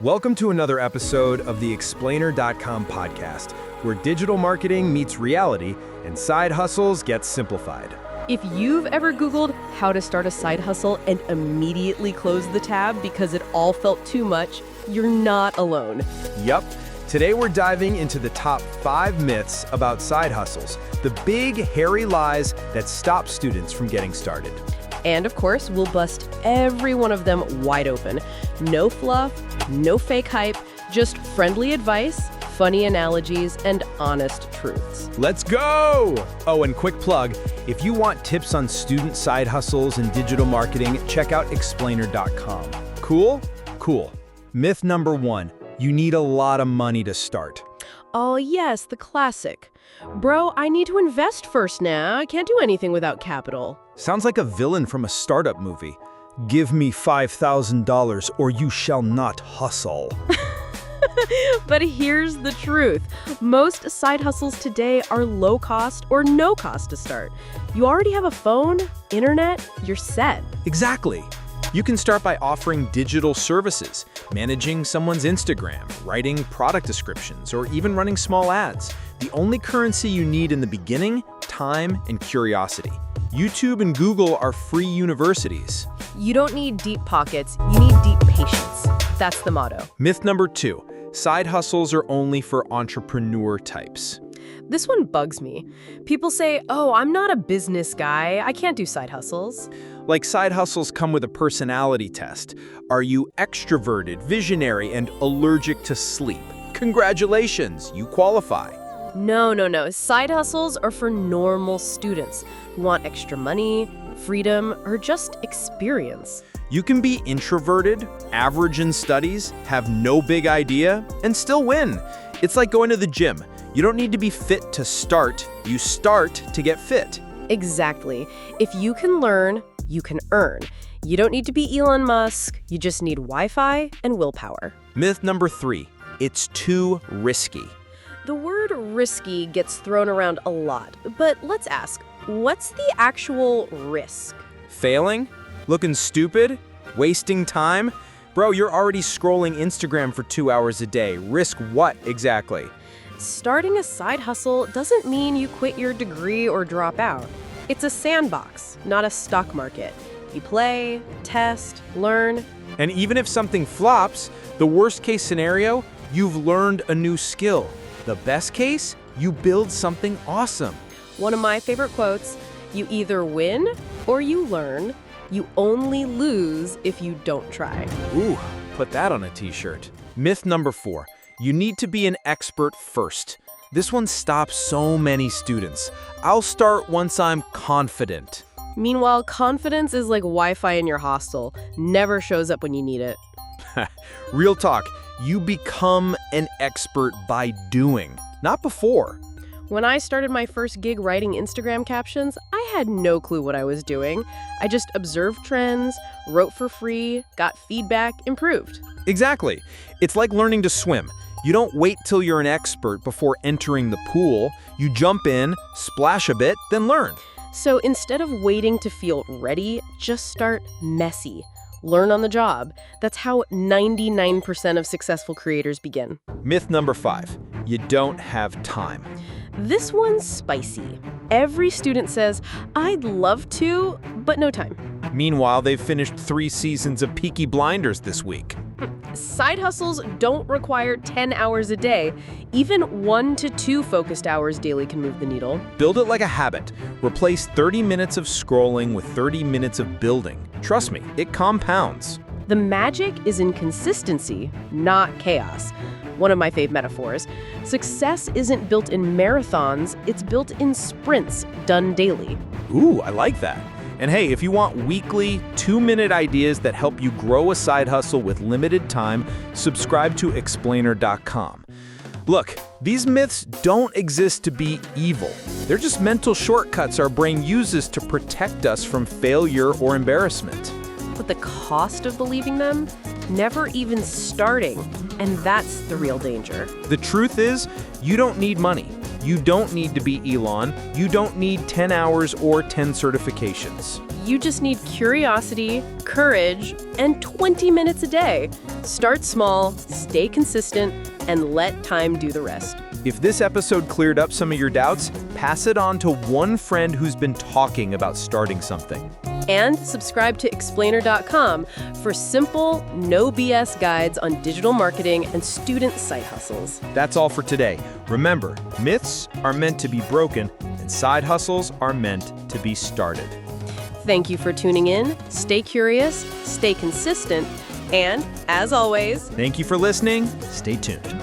Welcome to another episode of the Explainur.com podcast, where digital marketing meets reality and side hustles get simplified. If you've ever Googled how to start a side hustle and immediately closed the tab because it all felt too much, you're not alone. Yup. Today we're diving into the top 5 myths about side hustles, the big, hairy lies that stop students from getting started. And of course, we'll bust every one of them wide open. No fluff, no fake hype, just friendly advice, funny analogies, and honest truths. Let's go! Oh, and quick plug, if you want tips on student side hustles and digital marketing, check out Explainur.com. Cool? Cool. Myth number 1, you need a lot of money to start. Oh yes, the classic. Bro, I need to invest first now. I can't do anything without capital. Sounds like a villain from a startup movie. Give me $5,000 or you shall not hustle. But here's the truth. Most side hustles today are low cost or no cost to start. You already have a phone, internet, you're set. Exactly. You can start by offering digital services, managing someone's Instagram, writing product descriptions, or even running small ads. The only currency you need in the beginning, time and curiosity. YouTube and Google are free universities. You don't need deep pockets, you need deep patience. That's the motto. Myth number 2, side hustles are only for entrepreneur types. This one bugs me. People say, oh, I'm not a business guy, I can't do side hustles. Like side hustles come with a personality test. Are you extroverted, visionary, and allergic to sleep? Congratulations, you qualify. No. Side hustles are for normal students who want extra money, freedom, or just experience. You can be introverted, average in studies, have no big idea, and still win. It's like going to the gym. You don't need to be fit to start, you start to get fit. Exactly. If you can learn, you can earn. You don't need to be Elon Musk, you just need Wi-Fi and willpower. Myth number 3, it's too risky. The word risky gets thrown around a lot, but let's ask, what's the actual risk? Failing? Looking stupid? Wasting time? Bro, you're already scrolling Instagram for 2 hours a day. Risk what exactly? Starting a side hustle doesn't mean you quit your degree or drop out. It's a sandbox, not a stock market. You play, test, learn. And even if something flops, the worst case scenario, you've learned a new skill. The best case, you build something awesome. One of my favorite quotes, you either win or you learn. You only lose if you don't try. Ooh, put that on a t-shirt. Myth number 4, you need to be an expert first. This one stops so many students. I'll start once I'm confident. Meanwhile, confidence is like Wi-Fi in your hostel. Never shows up when you need it. Real talk, you become an expert by doing, not before. When I started my first gig writing Instagram captions, I had no clue what I was doing. I just observed trends, wrote for free, got feedback, improved. Exactly. It's like learning to swim. You don't wait till you're an expert before entering the pool. You jump in, splash a bit, then learn. So instead of waiting to feel ready, just start messy. Learn on the job. That's how 99% of successful creators begin. Myth number 5, you don't have time. This one's spicy. Every student says, I'd love to, but no time. Meanwhile, they've finished 3 seasons of Peaky Blinders this week. Side hustles don't require 10 hours a day. Even 1 to 2 focused hours daily can move the needle. Build it like a habit. Replace 30 minutes of scrolling with 30 minutes of building. Trust me, it compounds. The magic is in consistency, not chaos. One of my fave metaphors. Success isn't built in marathons, it's built in sprints done daily. Ooh, I like that. And hey, if you want weekly, 2-minute ideas that help you grow a side hustle with limited time, subscribe to Explainur.com. Look, these myths don't exist to be evil. They're just mental shortcuts our brain uses to protect us from failure or embarrassment. But the cost of believing them? Never even starting. And that's the real danger. The truth is, you don't need money. You don't need to be Elon. You don't need 10 hours or 10 certifications. You just need curiosity, courage, and 20 minutes a day. Start small, stay consistent, and let time do the rest. If this episode cleared up some of your doubts, pass it on to one friend who's been talking about starting something. And subscribe to Explainur.com for simple, no BS guides on digital marketing and student side hustles. That's all for today. Remember, myths are meant to be broken, and side hustles are meant to be started. Thank you for tuning in. Stay curious, stay consistent, and as always, Thank you for listening. Stay tuned.